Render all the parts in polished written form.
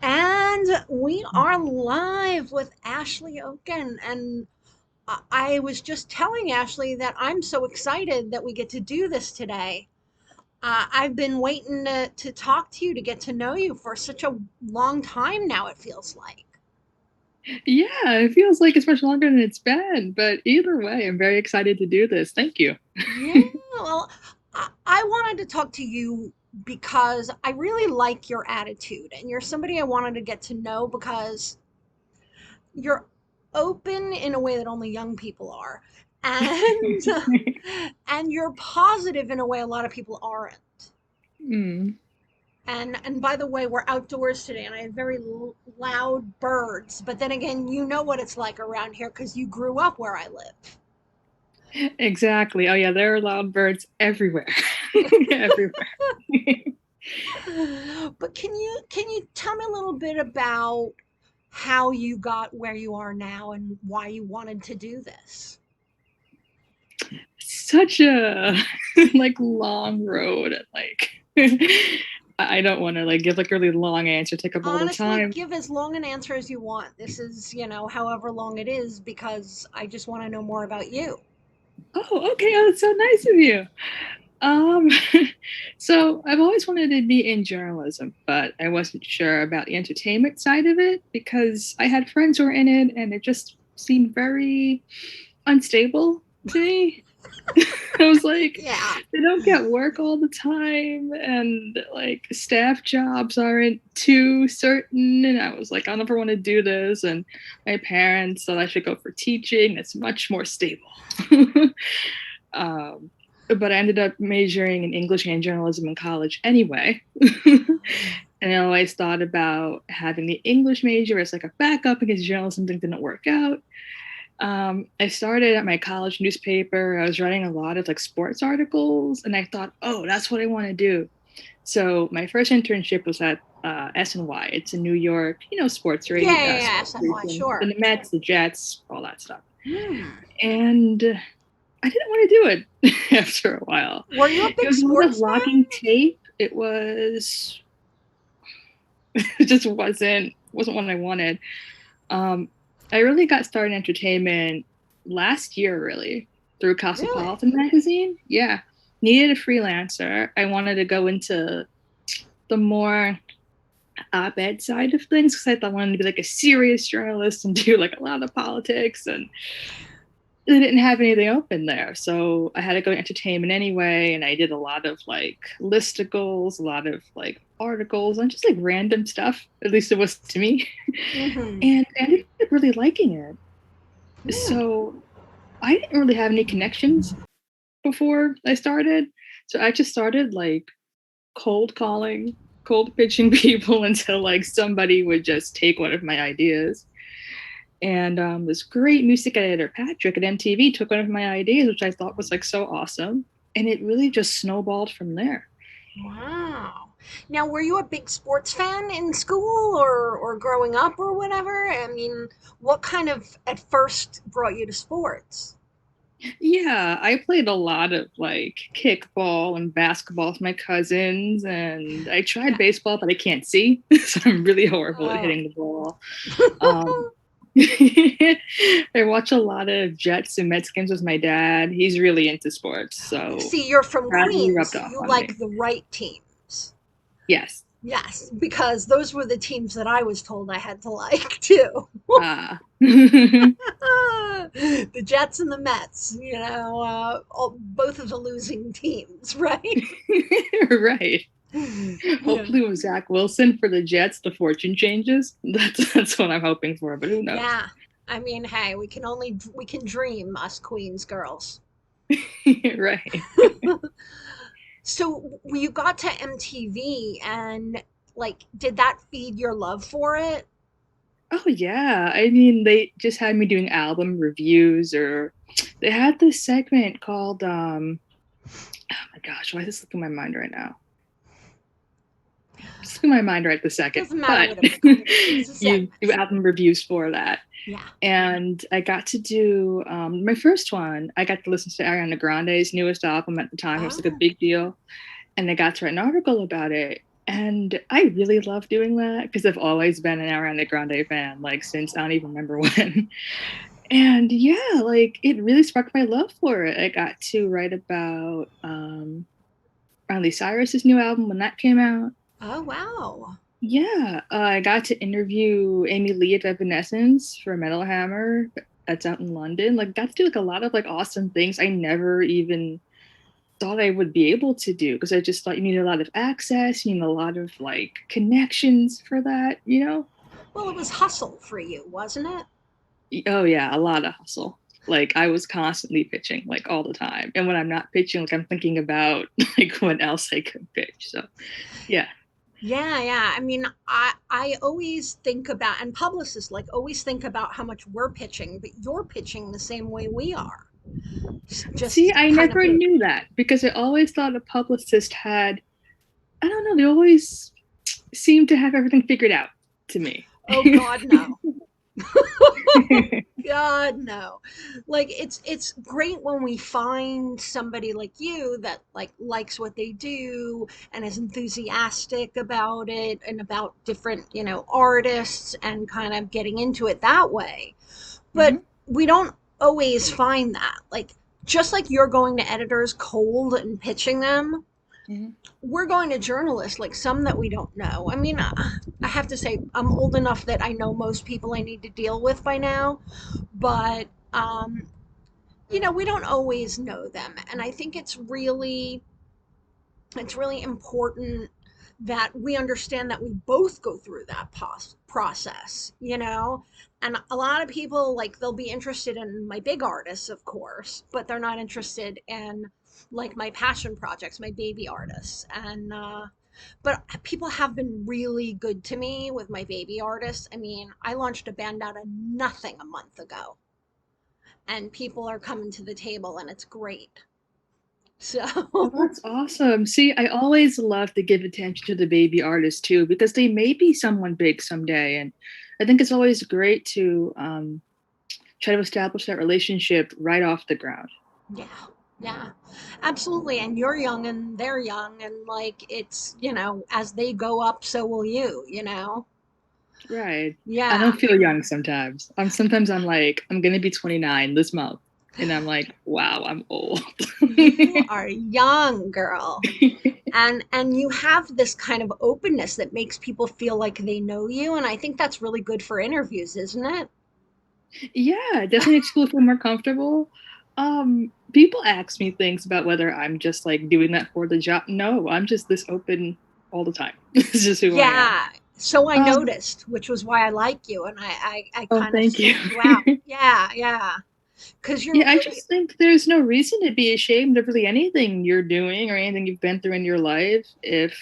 And we are live with Ashley Oken. And I was just telling Ashley that I'm so excited that we get to do this today. I've been waiting to talk to you, to get to know you for such a long time now, it feels like. Yeah, it feels like it's much longer than it's been, but either way, I'm very excited to do this. Thank you. Yeah, well, I wanted to talk to you because I really like your attitude, and you're somebody I wanted to get to know because you're open in a way that only young people are, and and you're positive in a way a lot of people aren't. Mm. And by the way, we're outdoors today and I have very loud birds, but then again, you know what it's like around here because you grew up where I live. Exactly. Oh yeah, there are loud birds everywhere. Everywhere. But can you tell me a little bit about how you got where you are now and why you wanted to do this? Such a like long road and like I don't want to like give like a really long answer, take up all the Honestly, time. give as long an answer as you want. This is, however long it is, because I just want to know more about you. Oh, okay. Oh, that's so nice of you. Um, so I've always wanted to be in journalism, but I wasn't sure about the entertainment side of it because I had friends who were in it and it just seemed very unstable to me. I was like, Yeah. they don't get work all the time, and like staff jobs aren't too certain. And I was like, I'll never want to do this. And my parents said I should go for teaching. It's much more stable. um, but I ended up majoring in English and journalism in college anyway. And I always thought about having the English major as like a backup because journalism thing didn't work out. I started at my college newspaper. I was writing a lot of like sports articles, and I thought, oh, that's what I want to do. So my first internship was at SNY. It's in New York, sports Yeah, radio, yeah, yeah, sports SNY, station, sure. the Mets, the Jets, all that stuff. Hmm. And I didn't want to do it after a while. Were you a It big was a lot of sports fan? logging tape. It was it just wasn't what I wanted. Um, I really got started in entertainment last year, really, through Really? Cosmopolitan magazine. Yeah, needed a freelancer. I wanted to go into the more op-ed side of things because I thought I wanted to be like a serious journalist and do like a lot of politics, and they didn't have anything open there. So I had to go to entertainment anyway. And I did a lot of like listicles, a lot of like articles, and just like random stuff. At least it was to me. Mm-hmm. And I ended up really liking it. Hmm. So I didn't really have any connections before I started. So I just started like cold calling, cold pitching people until like somebody would just take one of my ideas. And this great music editor, Patrick at MTV, took one of my ideas, which I thought was like so awesome. And it really just snowballed from there. Wow. Now, were you a big sports fan in school or growing up or whatever? I mean, what kind of at first brought you to sports? Yeah, I played a lot of like kickball and basketball with my cousins, and I tried Yeah. baseball, but I can't see, so I'm really horrible at Oh. hitting the ball. Um, I watch a lot of Jets and Mets games with my dad. He's really into sports, so See, you're from that really Queens. rubbed off You on me. like the right teams. Yes. Yes, because those were the teams that I was told I had to like too. Ah. The Jets and the Mets, both of the losing teams, right? Right. Yeah. Hopefully with Zach Wilson for the Jets, the fortune changes. That's what I'm hoping for, but who knows? Yeah. I mean, hey, we can dream, us Queens girls. Right. So when you got to MTV and like did that feed your love for it? Oh yeah. I mean, they just had me doing album reviews, or they had this segment called oh my gosh, why is this slipping my mind right now? Slipping my mind right this second. Doesn't matter But what it was called. It was a you do segment. album reviews for that. Yeah. And I got to do my first one. I got to listen to Ariana Grande's newest album at the time. It was like a Oh. big deal. And I got to write an article about it. And I really love doing that because I've always been an Ariana Grande fan, like since I don't even remember when. And yeah, like it really sparked my love for it. I got to write about Miley Cyrus's new album when that came out. Oh, wow. Yeah, I got to interview Amy Lee of Evanescence for Metal Hammer. That's out in London. Like, got to do like a lot of like awesome things I never even thought I would be able to do because I just thought you need a lot of access, you need a lot of like connections for that, you know? Well, it was hustle for you, wasn't it? Oh yeah, a lot of hustle. Like I was constantly pitching, like all the time. And when I'm not pitching, like I'm thinking about like what else I could pitch. So yeah. Yeah, yeah. I mean, I always think about, and publicists like always think about how much we're pitching, but you're pitching the same way we are. See, Just I kind of never being, knew that because I always thought a publicist had, I don't know, they always seem to have everything figured out to me. oh God, no. God, no. Like it's great when we find somebody like you that like likes what they do and is enthusiastic about it and about different, artists and kind of getting into it that way. But Mhm, we don't always find that. Like just like you're going to editors cold and pitching them, mhm. we're going to journalists, like some that we don't know. I mean, I have to say, I'm old enough that I know most people I need to deal with by now, but, we don't always know them. And I think it's really important that we understand that we both go through that process. And a lot of people, like, they'll be interested in my big artists, of course, but they're not interested in like my passion projects, my baby artists. And but people have been really good to me with my baby artists. I mean, I launched a band out of nothing a month ago, and people are coming to the table, and it's great. Oh, So that's awesome. See, I always love to give attention to the baby artists too, because they may be someone big someday. And I think it's always great to try to establish that relationship right off the ground. yeah, yeah, absolutely. And you're young and they're young, and like it's, as they go up, so will you. Right. I Yeah, don't feel young sometimes. Sometimes I'm like, I'm gonna be 29 this month. And I'm like, wow, I'm old. you are young, girl. And you have this kind of openness that makes people feel like they know you, and I think that's really good for interviews, isn't it? Yeah, it definitely makes people feel more comfortable. People ask me things about whether I'm just like doing that for the job. No, I'm just this open all the time. It's just who I am. Yeah. So I Um, noticed, which was why I like you, and I oh, kind of thank you. sought you out. Yeah, yeah. Because you're Yeah, I really, just think there's no reason to be ashamed of really anything you're doing or anything you've been through in your life. If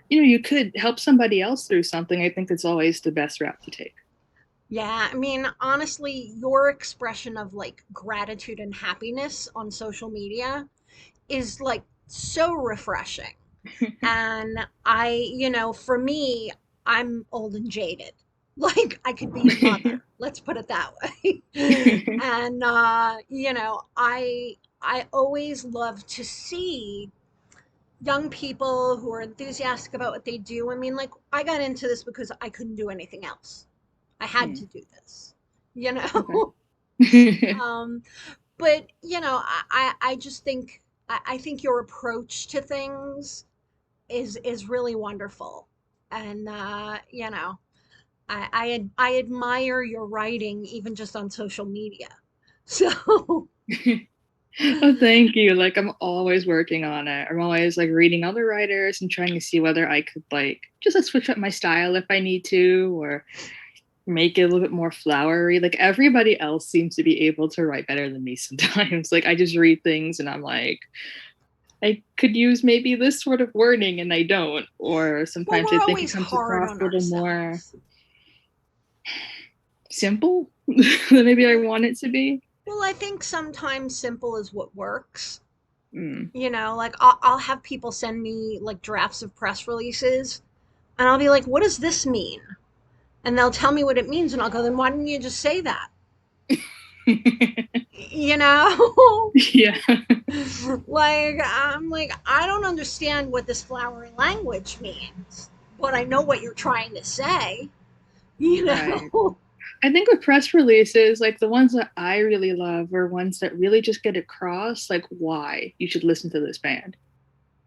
you could help somebody else through something, I think it's always the best route to take. yeah. I mean, honestly, your expression of like gratitude and happiness on social media is like so refreshing. And for me, I'm old and jaded. Like I could be a mother. Let's put it that way. And I always love to see young people who are enthusiastic about what they do. I mean, like I got into this because I couldn't do anything else. I had Hmm, to do this, you okay. know. um, but I just think I think your approach to things is really wonderful, and I admire your writing even just on social media. So Oh, thank you. Like I'm always working on it. I'm always like reading other writers and trying to see whether I could like just like switch up my style if I need to or make it a little bit more flowery. Like everybody else seems to be able to write better than me sometimes. Like I just read things and I'm like, I could use maybe this sort of wording and I don't. Or well, sometimes I we're think it always comes hard across on a little more ourselves. simple than maybe I Yeah. want it to be. Well, I think sometimes simple is what works. Mm. Like I'll have people send me like drafts of press releases, and I'll be like, "What does this mean?" And they'll tell me what it means, and I'll go, "Then why didn't you just say that?" You know? Yeah. Like, I'm like, I don't understand what this flowery language means, but I know what you're trying to say, you Right. know? I think with press releases, like the ones that I really love are ones that really just get across like why you should listen to this band.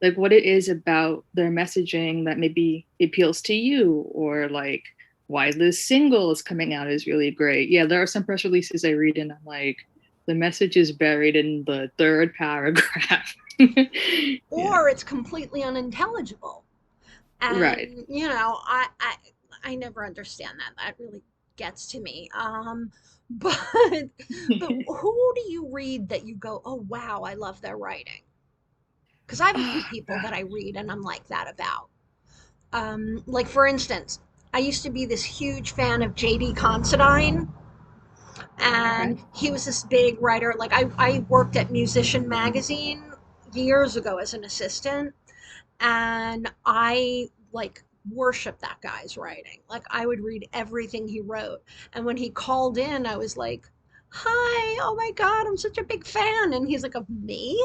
Like what it is about their messaging that maybe appeals to you, or like why this single is coming out is really great. Yeah, there are some press releases I read and I'm like, the message is buried in the third paragraph. Yeah. Or it's completely unintelligible. Right. And, I never understand that. That really gets to me. But, but who do you read that you go, oh, wow, I love their writing? Because I have a Oh, few people that God. I read and I'm like that about. Like for instance, I used to be this huge fan of J.D. Considine, Okay. and he was this big writer. Like I worked at Musician Magazine years ago as an assistant, and I like worship that guy's writing. Like I would read everything he wrote, and when he called in, I was like, "Hi, oh my God, I'm such a big fan," and he's like, "Of me?"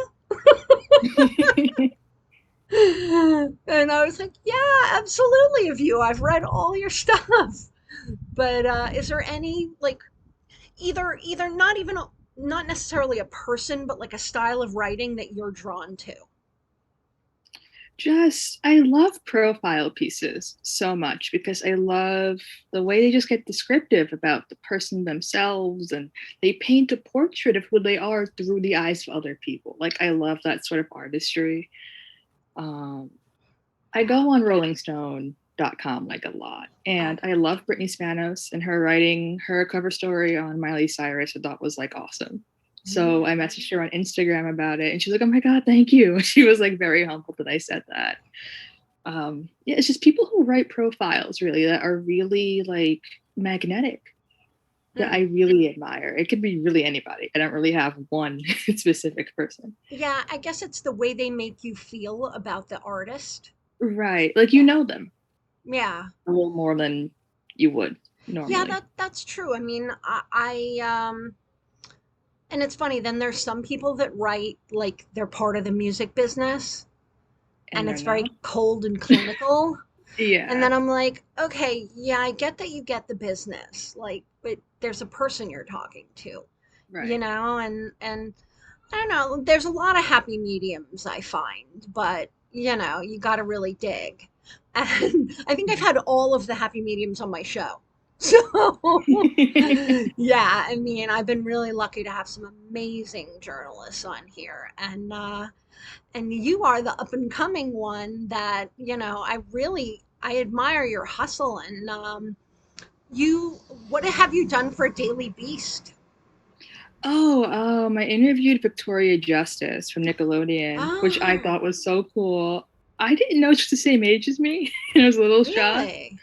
And I was like, yeah, absolutely. Of you, I've read all your stuff. But is there any like either not even not necessarily a person, but like a style of writing that you're drawn to? Just I love profile pieces so much because I love the way they just get descriptive about the person themselves, and they paint a portrait of who they are through the eyes of other people. Like I love that sort of artistry. Um, I go on rollingstone.com like a lot, Uh, and I love Brittany Spanos and her writing her cover story on Miley Cyrus. I thought was like awesome. So I messaged her on Instagram about it, and she's like, "Oh my god, thank you." She was like very humbled that I said that. Yeah, it's just people who write profiles really that are really like magnetic that I mm. really admire. It could be really anybody. I don't really have one specific person. Yeah, I guess it's the way they make you feel about the artist. Right. Like you Yeah, know them yeah, a little more than you would yeah. normally. That's true. I mean, and it's funny. Then there's some people that write like they're part of the music business, And and they're it's very not. cold and clinical. And Yeah. then I'm like, okay, yeah, I get that you get the business, like, but there's a person you're talking to, Right. and I don't know, there's a lot of happy mediums I find, but you got to really dig. And I think I've had all of the happy mediums on my show. So, yeah, I mean, I've been really lucky to have some amazing journalists on here, and you are the up and coming one that I admire your hustle. And you what have you done for Daily Beast? Oh, I interviewed Victoria Justice from Nickelodeon, which I Oh, thought was so cool. I didn't know she was the same age as me. I was a little shocked. really?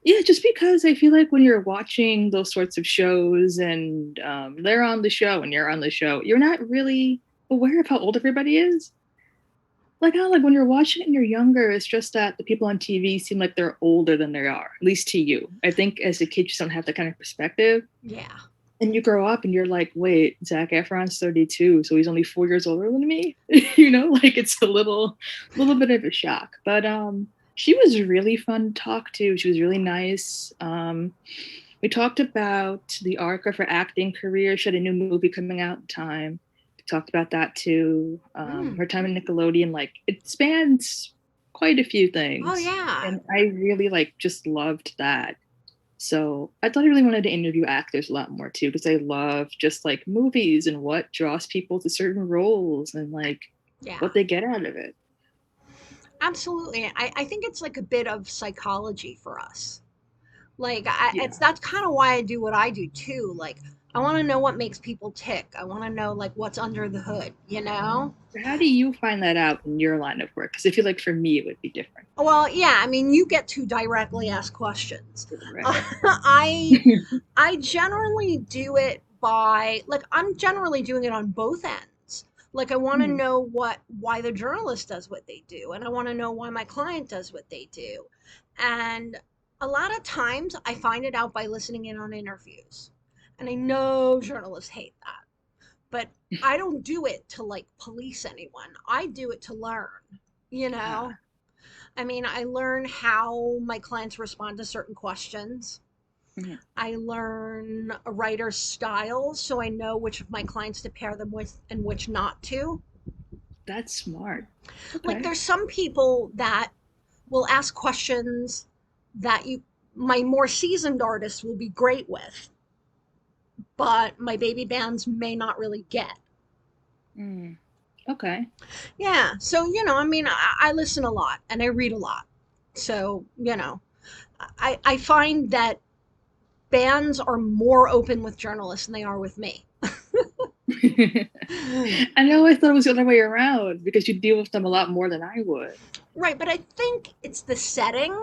Yeah, just because I feel like when you're watching those sorts of shows and they're on the show and you're on the show, you're not really aware of how old everybody is. Like, I don't like when you're watching it and you're younger, it's just that the people on TV seem like they're older than they are, at least to you. I think as a kid, you just don't have that kind of perspective. Yeah. And you grow up and you're like, wait, Zac Efron's 32, so he's only 4 years older than me. Like it's a little bit of a shock. But she was really fun to talk to. She was really nice. We talked about the arc of her acting career. She had a new movie coming out at the time. We talked about that too. Mm. Her time in Nickelodeon, like it spans quite a few Oh things. yeah. And I really like just loved that. So I thought I really wanted to interview actors a lot more too, because I love just like movies and what draws people to certain roles and like Yeah. what they get out of it. Absolutely. I think it's like a bit of psychology for us. Like Yeah. it's that's kind of why I do what I do too. Like I want to know what makes people tick. I want to know like what's under the hood. How do you find that out in your line of work? Because I feel like for me it would be different. Well, yeah, I mean, you get to directly ask questions. Right. I generally do it by like I'm generally doing it on both ends. Like I want to Hmm. know why the journalist does what they do, and I want to know why my client does what they do. And a lot of times I find it out by listening in on interviews. And I know journalists hate that, but I don't do it to like police anyone. I do it to learn, you know? Ah, I mean, I learn how my clients respond to certain questions. mhm. I learn a writer's style so I know which of my clients to pair them with and which not to. That's smart. Like Okay. there's some people that will ask questions that you my more seasoned artists will be great with, but my baby bands may not really get. Mm, okay. Yeah, so I mean, I listen a lot and I read a lot. So, I find that bands are more open with journalists than they are with me. I always thought it was the other way around because you deal with them a lot more than I would. Right, but I think it's the setting.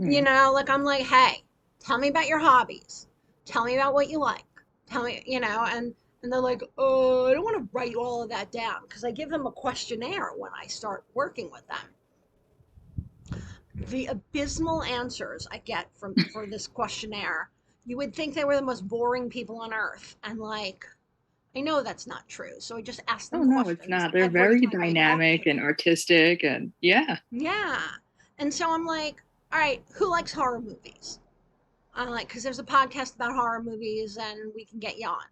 Mm. Like I'm like, hey, tell me about your hobbies. Tell me about what you like. Tell me, and they're like, oh, I don't want to write all of that down because I give them a questionnaire when I start working with them. The abysmal answers I get from for this questionnaire, you would think they were the most boring people on earth, and like, I know that's not true. So I just ask Oh them no, it's questions not. They're every very time I talk to dynamic and them. artistic and yeah. Yeah. And so I'm like, all right, who likes horror movies? I'm like, because there's a podcast about horror movies and we can get you on.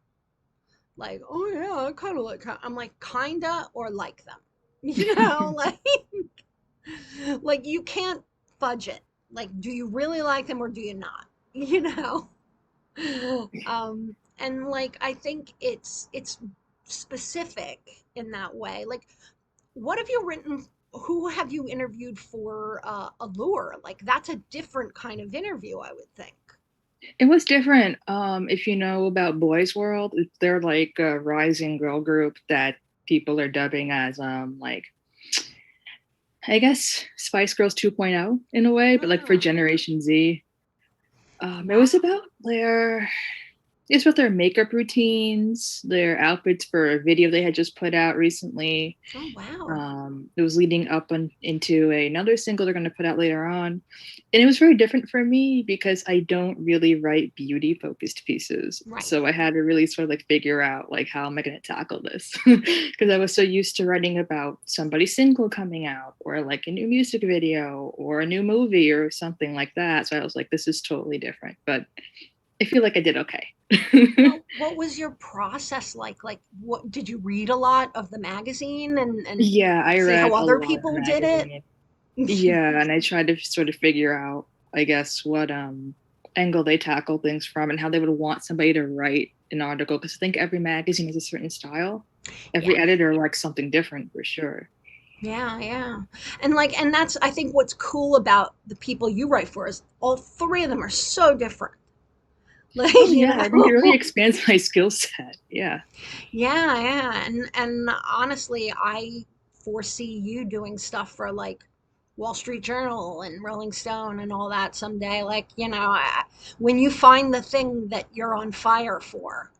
Like, oh yeah, I kind of like. I'm like, kinda or like them, like, like you can't fudge it. Like, do you really like them or do you not? You know. And like I think it's specific in that way. Like, what have you written? Who have you interviewed for Allure? Like, that's a different kind of interview, I would think. It was different. If you know about Boys World, they're like a rising girl group that people are dubbing as like I guess Spice Girls 2.0 in a way, but like for Ah, Generation Z. It was wow. about their makeup routines, their outfits for a video they had just put out recently. Oh, wow. It was leading up into another single they're going to put out later on. And it was very different for me because I don't really write beauty focused pieces. Right. So I had to really sort of like figure out like how am I going to tackle this? Because I was so used to writing about somebody's single coming out or like a new music video or a new movie or something like that. So I was like, this is totally different. But I feel like I did okay. Well, what was your process like? Like, what did you read a lot of the magazine and Yeah, I see how read a other lot of people did it? magazine. Yeah, and I tried to sort of figure out, I guess, what angle they tackle things from and how they would want somebody to write an article. Because I think every magazine has a certain style. Yeah. Every editor likes something different for sure. Yeah, yeah. And like, and that's, I think what's cool about the people you write for is all three of them are so different. Like, Oh yeah, I think it really expands my skill set. Yeah. Yeah, yeah. And honestly, I foresee you doing stuff for like Wall Street Journal and Rolling Stone and all that someday. Like, when you find the thing that you're on fire for,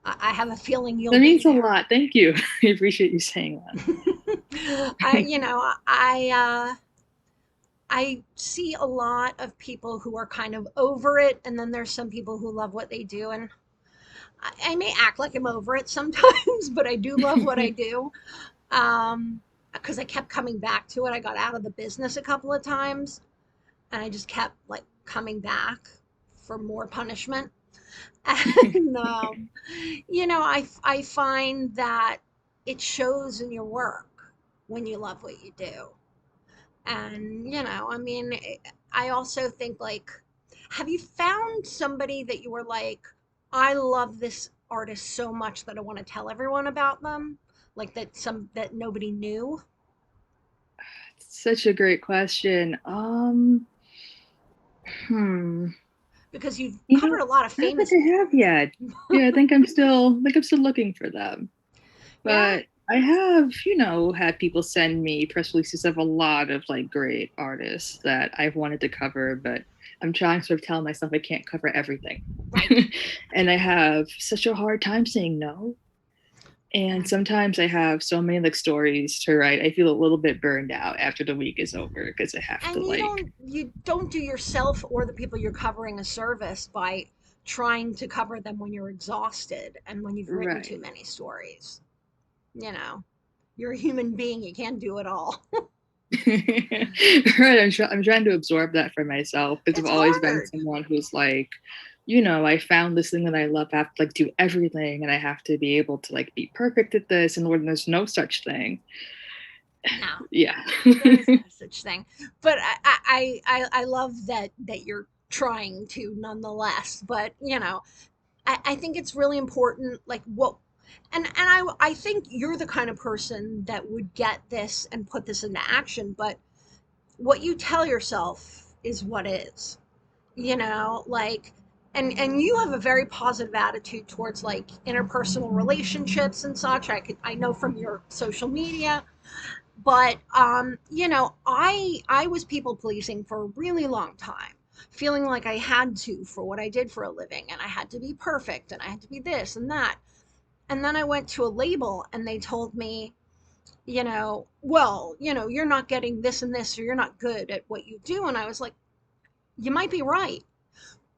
I have a feeling you'll That be means a there. lot. Thank you. I appreciate you saying I, that. I see a lot of people who are kind of over it, and then there's some people who love what they do, and I may act like I'm over it sometimes, but I do love what I do. Because I kept coming back to it. I got out of the business a couple of times, and I just kept like coming back for more punishment. And I find that it shows in your work when you love what you do. And I mean, I also think like, have you found somebody that you were like, I love this artist so much that I want to tell everyone about them, like that nobody knew? Such a great question. Hmm. Because you've You covered know, a lot of I don't think famous I have people. yet. Yeah, I think I'm still looking for them. Yeah. But I have, had people send me press releases of a lot of like great artists that I've wanted to cover, but I'm trying to sort of tell myself I can't cover everything. Right. And I have such a hard time saying no. Yeah. And sometimes I have so many like stories to write. I feel a little bit burned out after the week is over because I have to And like you don't do yourself or the people you're covering a service by trying to cover them when you're exhausted and when you've written too Right. many stories. You know, you're a human being, you can't do it all. Right. I'm trying to absorb that for myself because I've It's always been hard. someone who's like, I found this thing that I love. I have to like do everything, and I have to be able to like be perfect at this. And when there's no such thing, No, yeah. there is no such thing. But I love that you're trying to nonetheless. But I think it's really important, like what, and I think you're the kind of person that would get this and put this into action. But what you tell yourself is what is, like, and you have a very positive attitude towards like interpersonal relationships and such. I know from your social media, but I was people pleasing for a really long time, feeling like I had to for what I did for a living, and I had to be perfect, and I had to be this and that. And then I went to a label, and they told me, well, you're not getting this and this, or you're not good at what you do. And I was like, you might be right,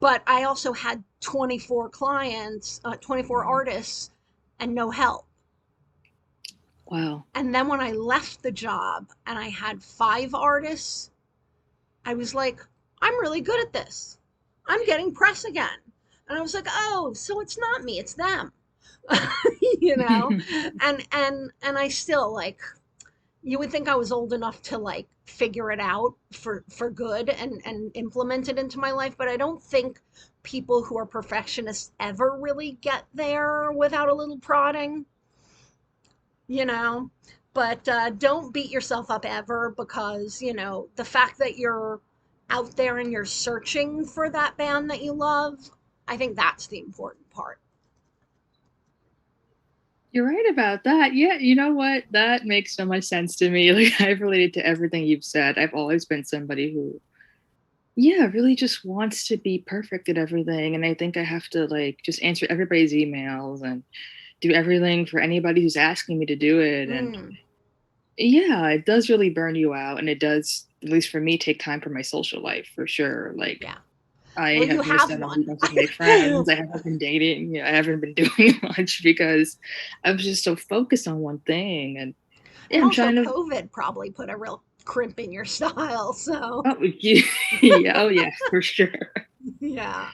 but I also had 24 clients, 24 artists, and no help. Wow. And then when I left the job and I had 5 artists, I was like, I'm really good at this. I'm getting press again. And I was like, oh, so it's not me, it's them. you know? And I still like, you would think I was old enough to like figure it out for good and implement it into my life, but I don't think people who are perfectionists ever really get there without a little prodding, you know. But don't beat yourself up ever, because the fact that you're out there and you're searching for that band that you love, I think that's the important part. You're right about that. Yeah, you know what? That makes so much sense to me. Like I've related to everything you've said. I've always been somebody who, yeah, really just wants to be perfect at everything. And I think I have to like just answer everybody's emails and do everything for anybody who's asking me to do it. And Mm, yeah, it does really burn you out. And it does, at least for me, take time from my social life for sure. Like yeah. I Well, you have missed have out on one. weekends with my friends. I haven't been dating. I haven't been doing much because I was just so focused on one thing. And yeah, And I'm also, trying to. COVID probably put a real crimp in your style. So, Oh, yeah, yeah, oh yeah, for sure. yeah.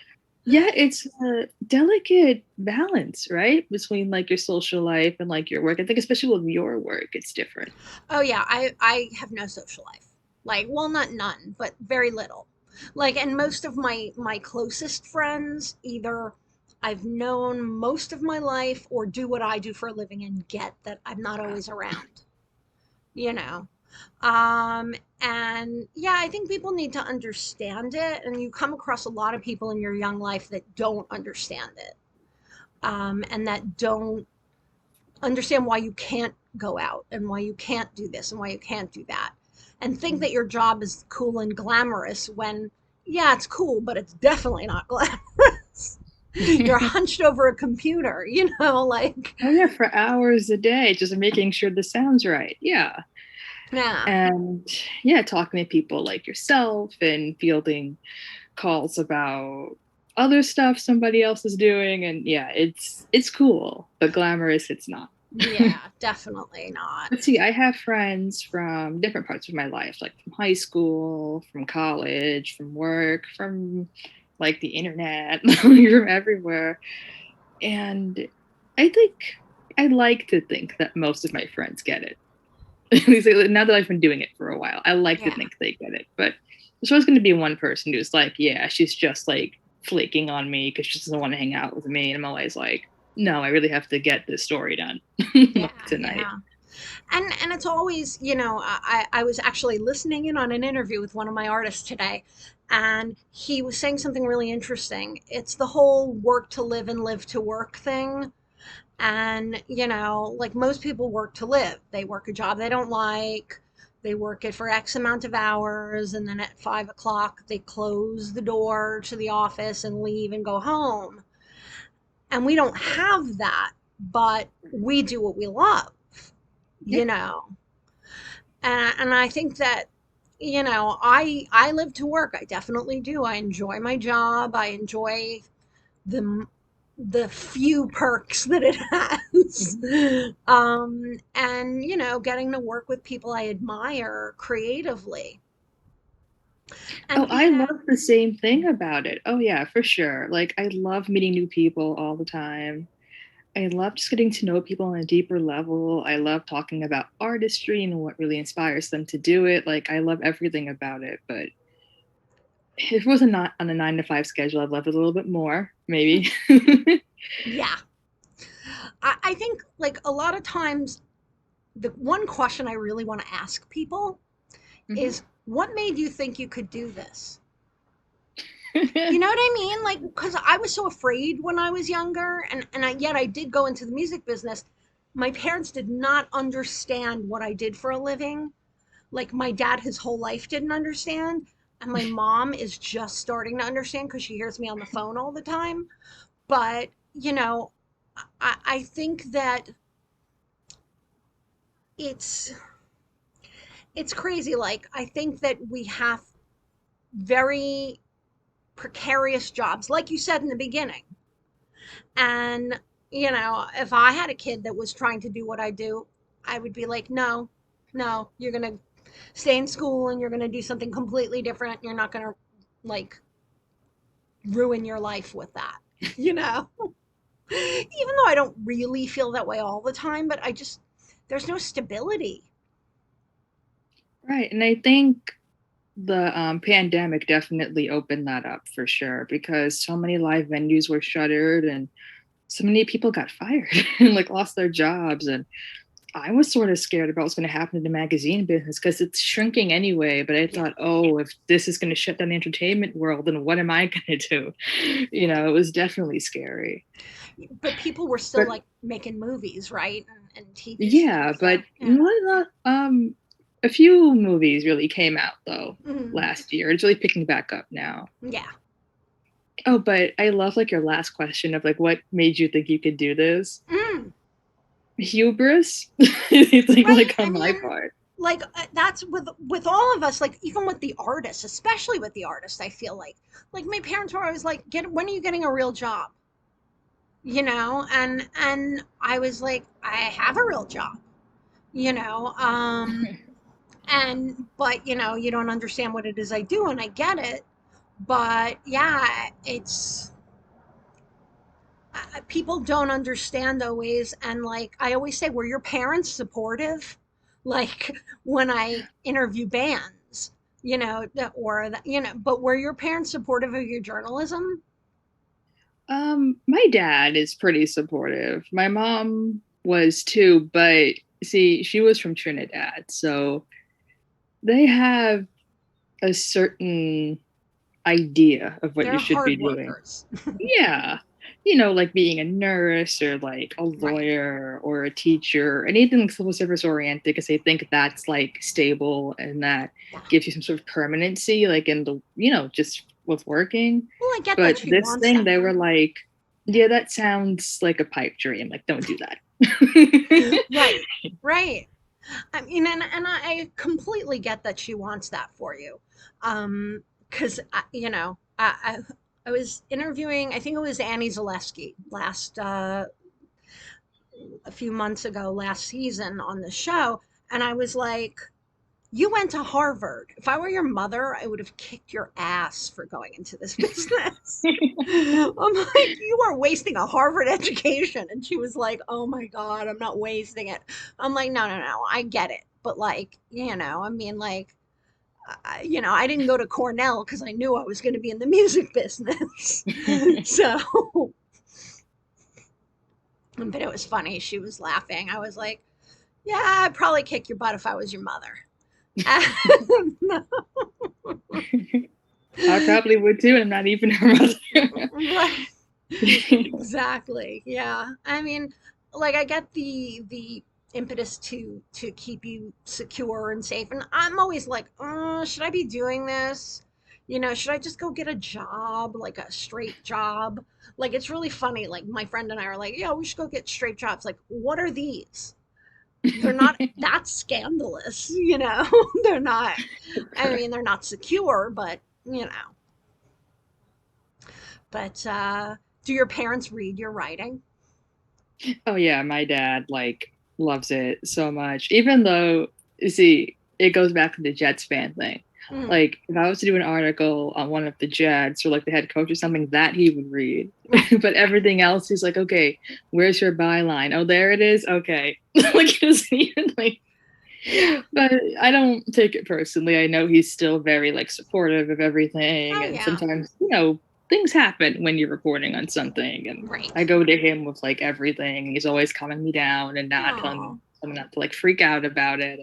Yeah, it's a delicate balance, right? Between like your social life and like your work. I think especially with your work, it's different. Oh, yeah. I have no social life. Like, well, not none, but very little. Like, and most of my closest friends, either I've known most of my life or do what I do for a living and get that I'm not Wow. always around, you know. Um, and yeah, I think people need to understand it. And you come across a lot of people in your young life that don't understand it, and that don't understand why you can't go out and why you can't do this and why you can't do that, and think that your job is cool and glamorous when, yeah, it's cool, but it's definitely not glamorous. You're hunched over a computer, like, Oh yeah, for hours a day, just making sure the sound's right. Yeah. yeah. And yeah, talking to people like yourself and fielding calls about other stuff somebody else is doing. And yeah, it's cool, but glamorous it's not. Yeah, definitely not. Let's see, I have friends from different parts of my life, like from high school, from college, from work, from like the internet, from everywhere. And I think I like to think that most of my friends get it. At least now that I've been doing it for a while, I like to Yeah. think they get it. But there's always going to be one person who's like, yeah, she's just like flaking on me because she doesn't want to hang out with me. And I'm always like, no, I really have to get this story done Yeah, tonight. yeah. And it's always, I was actually listening in on an interview with one of my artists today, and he was saying something really interesting. It's the whole work to live and live to work thing. And like, most people work to live. They work a job they don't like, they work it for X amount of hours, and then at 5 o'clock they close the door to the office and leave and go home. And we don't have that, but we do what we love, Yeah. you know. And I think that, I live to work. I definitely do. I enjoy my job. I enjoy the the few perks that it has. Mhm. And getting to work with people I admire creatively. Oh, And I love the same thing about it. Oh yeah, for sure. Like I love meeting new people all the time. I love just getting to know people on a deeper level. I love talking about artistry and what really inspires them to do it. Like I love everything about it. But if it was not on a 9 to 5 schedule, I'd love it a little bit more, maybe. yeah, I think like a lot of times the one question I really want to ask people Mhm. is, what made you think you could do this? You know what I mean? Like, because I was so afraid when I was younger, yet I did go into the music business. My parents did not understand what I did for a living. Like, my dad, his whole life didn't understand. And my mom is just starting to understand because she hears me on the phone all the time. But, I think that it's it's crazy. Like, I think that we have very precarious jobs, like you said in the beginning. And, if I had a kid that was trying to do what I do, I would be like, no, no, you're going to stay in school and you're going to do something completely different. You're not going to like ruin your life with that, you know? Even though I don't really feel that way all the time, but there's no stability. Right. And I think the pandemic definitely opened that up for sure because so many live venues were shuttered and so many people got fired and like lost their jobs. And I was sort of scared about what's going to happen in the magazine business because it's shrinking anyway. But I Yeah. thought, oh, if this is going to shut down the entertainment world, then what am I going to do? It was definitely scary. But people were still But like making movies, right? And TV yeah, shows. but So, yeah. a few movies really came out though Mm, last year. It's really picking back up now. yeah. Oh, but I love like your last question of like what made you think you could do this? Mm, Hubris? You think right. like I on my mean, part. like that's with all of us, like even with the artists, especially with the artists, I feel like my parents were always like, get when are you getting a real job? And I was like, I have a real job, you know. And but you don't understand what it is I do, and I get it. But yeah, it's people don't understand always. And like I always say, were your parents supportive? Like when I interview bands, but were your parents supportive of your journalism? My dad is pretty supportive. My mom was too, but see, she was from Trinidad, so they have a certain idea of what you They're should be hard doing. workers. Yeah. Like being a nurse or like a Right. lawyer or a teacher, anything civil service oriented, because they think that's like stable and that Yeah. gives you some sort of permanency, like in just with working. Well, I get But that she this wants thing, that they for were you. like, Yeah. yeah, that sounds like a pipe dream. Like, don't do that. Right. Right. I mean, and I completely get that she wants that for you. Because, I was interviewing, I think it was Annie Zaleski a few months ago, last season on the show. And I was like, you went to Harvard. If I were your mother, I would have kicked your ass for going into this business. I'm like, you are wasting a Harvard education. And she was like, oh my God, I'm not wasting it. I'm like, no, no, no, I get it. But like, I mean, like, I didn't go to Cornell because I knew I was going to be in the music business. So, but it was funny. She was laughing. I was like, yeah, I'd probably kick your butt if I was your mother. I probably would too. I'm not even her mother. Right. Exactly. Yeah. I mean, like I get the impetus to keep you secure and safe, and I'm always like, should I be doing this? Should I just go get a job, like a straight job? Like it's really funny. Like my friend and I are like, yeah, we should go get straight jobs. Like, what are these? They're not that scandalous, They're not. I mean, they're not secure, but you know. But Do your parents read your writing? Oh yeah, my dad like loves it so much. Even though, you see, it goes back to the Jets fan thing. Mm. Like if I was to do an article on one of the Jets or like the head coach or something, that he would read. Right. But everything else, he's like, okay, where's your byline? Oh, there it is. Okay, like he doesn't even like. Yeah. But I don't take it personally. I know he's still very like supportive of everything, Oh and yeah. sometimes things happen when you're reporting on something, and Right. I go to him with like everything. He's always calming me down and not Oh, telling someone not to like freak out about it.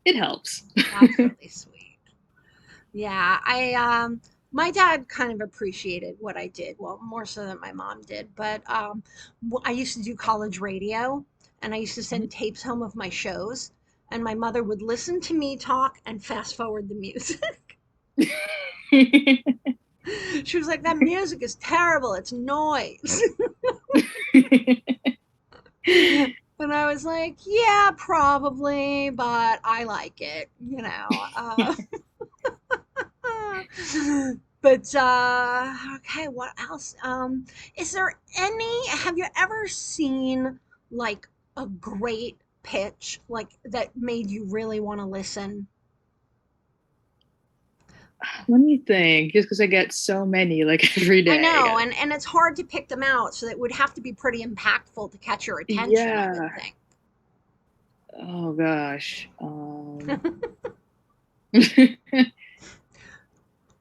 It helps. that's really sweet. Yeah, I my dad kind of appreciated what I did. Well, more so than my mom did, but I used to do college radio and I used to send tapes home of my shows and my mother would listen to me talk and fast forward the music. She was like, "That music is terrible. It's noise." And I was like, "Yeah, probably, but I like it, you know." But okay, what else? Is there any, have you ever seen like a great pitch like that made you really want to listen? Let me think, just because I get so many like every I day. know, and it's hard to pick them out, so it would have to be pretty impactful to catch your attention, I would Yeah. think. Oh gosh.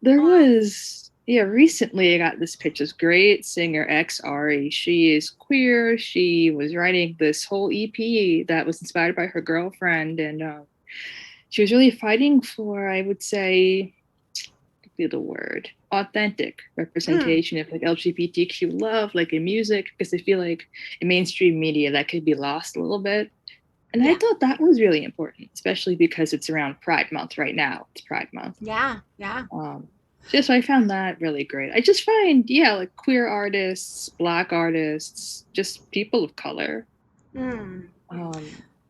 There uh, was, yeah, recently I got this pitch. This great singer, X Ari. She is queer. She was writing this whole EP that was inspired by her girlfriend. And she was really fighting for, I would say, be the word, authentic mm, representation of like LGBTQ love, like in music, because I feel like in mainstream media that could be lost a little bit. And I yeah, thought that was really important, especially because it's around Pride Month right now. It's Pride Month. yeah, yeah. Um, so I found that really great. I just find, yeah, like queer artists, black artists, just people of color. Mm,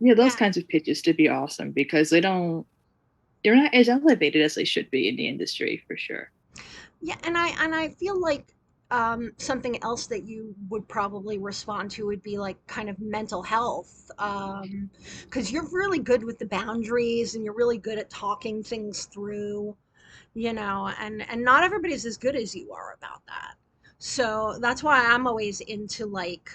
Yeah, those yeah. kinds of pitches to be awesome because they're not as elevated as they should be in the industry for sure. Yeah, and I feel like something else that you would probably respond to would be like kind of mental health, because you're really good with the boundaries and you're really good at talking things through, and not everybody's as good as you are about that. So that's why I'm always into like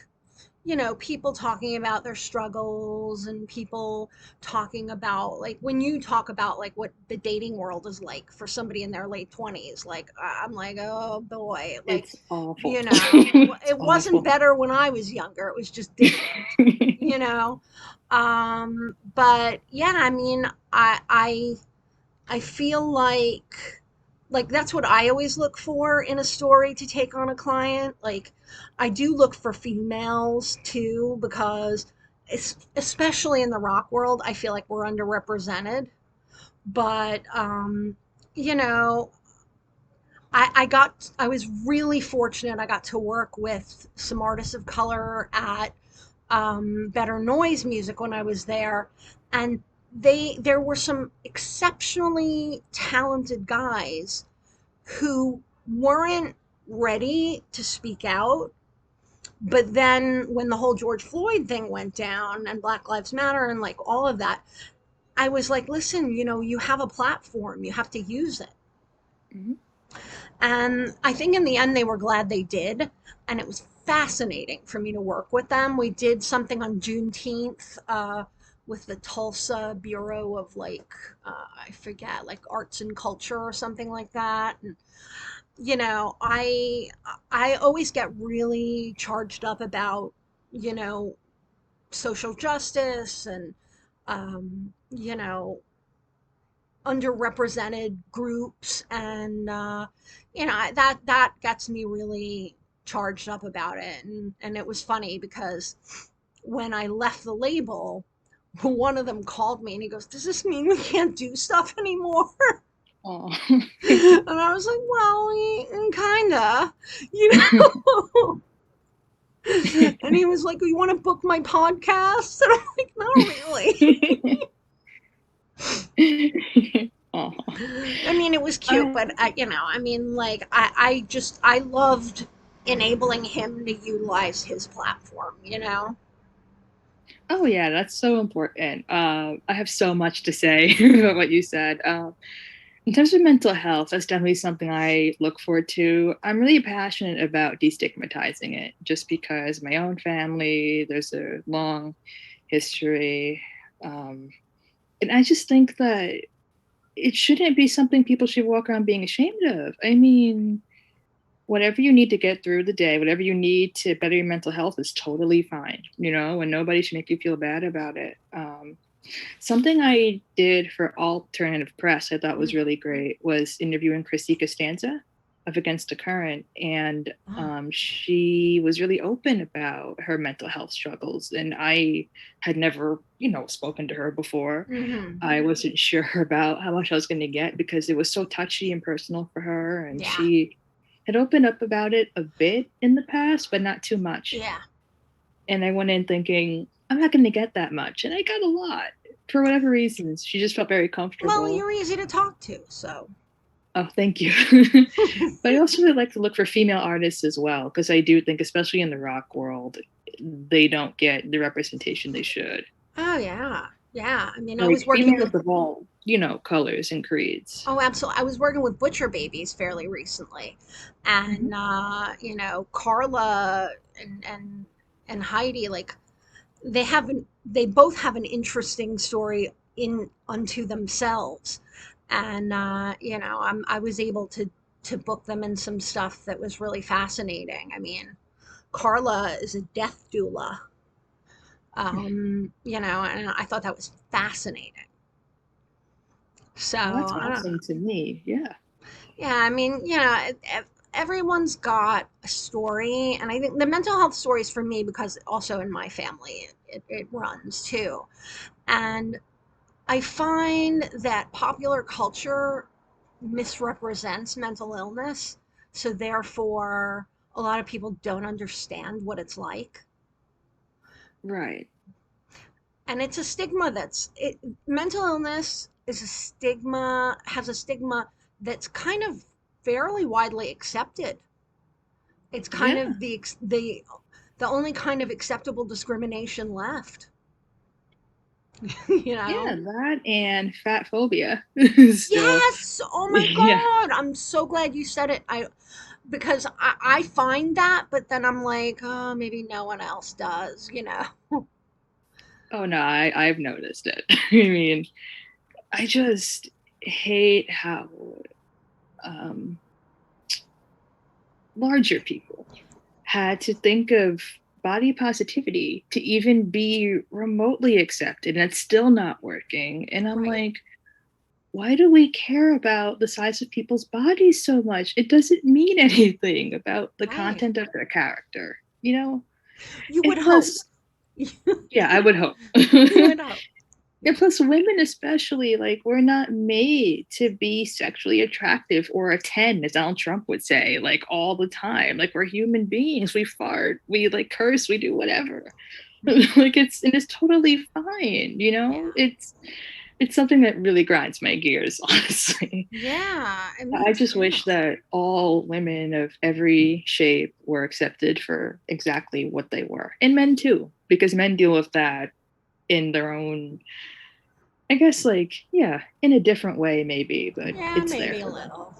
people talking about their struggles and people talking about like when you talk about like what the dating world is like for somebody in their late 20s, like I'm like, oh boy, like, It's awful. you know, It's it wasn't awful. better when I was younger. It was just different, you know. But yeah, I mean, I feel like that's what I always look for in a story to take on a client. Like I do look for females too because especially in the rock world, I feel like we're underrepresented. But you know, I was really fortunate. I got to work with some artists of color at Better Noise Music when I was there, and there were some exceptionally talented guys who weren't ready to speak out. But then when the whole George Floyd thing went down and Black Lives Matter and like all of that, I was like, listen, you have a platform, you have to use it. Mhm. And I think in the end, they were glad they did. And it was fascinating for me to work with them. We did something on Juneteenth with the Tulsa Bureau of like, I forget, like arts and culture or something like that. And, I always get really charged up about, you know, social justice and, you know, underrepresented groups and that gets me really charged up about it, and it was funny because when I left the label, one of them called me and he goes, does this mean we can't do stuff anymore? Oh. And I was like, well, kinda, you know. And he was like, you want to book my podcast? And I'm like, not really. Oh. I mean, it was cute, I, but I mean, like, I loved enabling him to utilize his platform, you know? Oh yeah, that's so important. I have so much to say about what you said. In terms of mental health, that's definitely something I look forward to. I'm really passionate about destigmatizing it, just because my own family, there's a long history, um, and I just think that it shouldn't be something people should walk around being ashamed of. I mean, whatever you need to get through the day, whatever you need to better your mental health is totally fine, and nobody should make you feel bad about it. Something I did for alternative press I thought was Mm. really great was interviewing Chrissy Costanza of Against the Current. And Oh. she was really open about her mental health struggles. And I had never, spoken to her before. Hmm. I wasn't sure about how much I was going to get because it was so touchy and personal for her. And Yeah. she had opened up about it a bit in the past, but not too much. Yeah. And I went in thinking, I'm not going to get that much. And I got a lot for whatever reasons. She just felt very Well, comfortable. you're easy to talk to, so. Oh, thank you. But I also really like to look for female artists as well, because I do think, especially in the rock world, they don't get the representation they should. Oh, yeah. Yeah. I mean, I Like was working females with, of all, colors and creeds. oh, absolutely. I was working with Butcher Babies fairly recently. And, Mhm. Carla and Heidi, like, they both have an interesting story in unto themselves. And, I was able to book them in some stuff that was really fascinating. I mean, Carla is a death doula. And I thought that was fascinating. So Well, that's I don't. awesome to me. Yeah. Yeah, I mean, everyone's got a story, and I think the mental health stories for me, because also in my family it runs too, and I find that popular culture misrepresents mental illness, so therefore a lot of people don't understand what it's like. Right. And it's a stigma mental illness is a stigma has a stigma that's kind of fairly widely accepted. It's kind Yeah. of the only kind of acceptable discrimination left. you Yeah. know That and fat phobia still. yes, oh my Yeah. god, I'm so glad you said it. Because I find that, but then I'm like, oh, maybe no one else does. Oh no, I've noticed it. I mean, I just hate how um, larger people had to think of body positivity to even be remotely accepted, and it's still not working. And I'm Right. like, why do we care about the size of people's bodies so much? It doesn't mean anything about the Right. content of their character, you know? You would And hope. plus, yeah, I would hope. You would hope. And plus, women especially, like, we're not made to be sexually attractive or a 10, as Donald Trump would say, like, all the time. Like, we're human beings. We fart, we, like, curse, we do whatever. Like, it's totally fine, Yeah. It's something that really grinds my gears, honestly. Yeah, me I just too. wish that all women of every shape were accepted for exactly what they were, and men too, because men deal with that in their own, I guess, like, yeah, in a different way, maybe, but Yeah, it's there maybe a for them. little.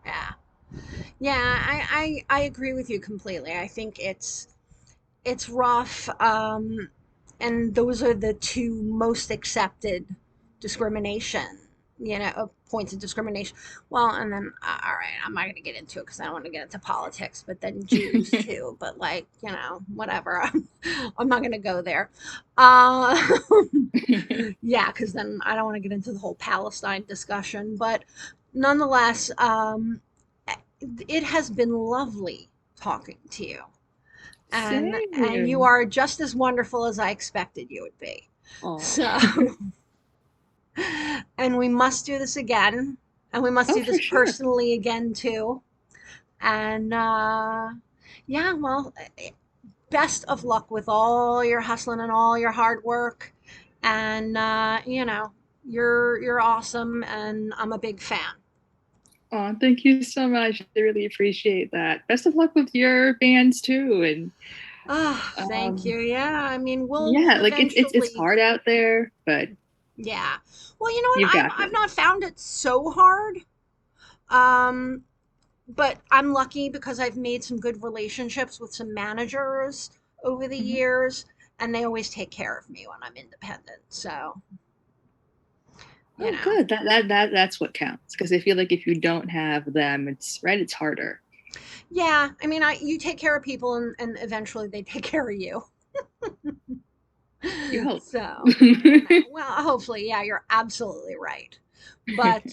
Yeah. Yeah, I agree with you completely. I think it's rough. And those are the two most accepted discrimination, points of discrimination. Well, and then, all right, I'm not going to get into it because I don't want to get into politics, but then Jews too. But, like, whatever. I'm not going to go there. Uh, yeah, because then I don't want to get into the whole Palestine discussion. But nonetheless, it has been lovely talking to you, and you Same. are just as wonderful as I expected you would be. Oh. So, and we must do this again, and we must Oh, do for this sure. personally again too. And yeah, well, best of luck with all your hustling and all your hard work. And you're awesome, and I'm a big fan. Oh, thank you so much. I really appreciate that. Best of luck with your bands too. And Ah, thank um, you. Yeah, I mean, we'll yeah, like it's eventually. hard out there, but Yeah. Well, you know what? you've got I've this. not found it so hard. Um, but I'm lucky because I've made some good relationships with some managers over the Mhm. years, and they always take care of me when I'm independent. So, you Oh, know. good. That's what counts. Because I feel like if you don't have them, it's right. It's harder. Yeah, I mean, I you take care of people, and eventually they take care of you. You hope. So, well, hopefully, yeah, you're absolutely right. But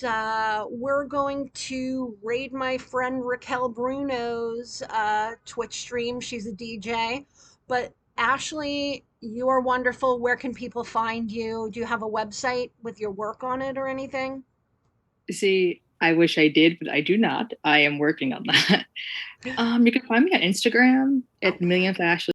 we're going to raid my friend Raquel Bruno's Twitch stream. She's a DJ. But Ashley, you are wonderful. Where can people find you? Do you have a website with your work on it or anything? See, I wish I did, but I do not. I am working on that. You can find me on Instagram at Okay. millionth Ashley.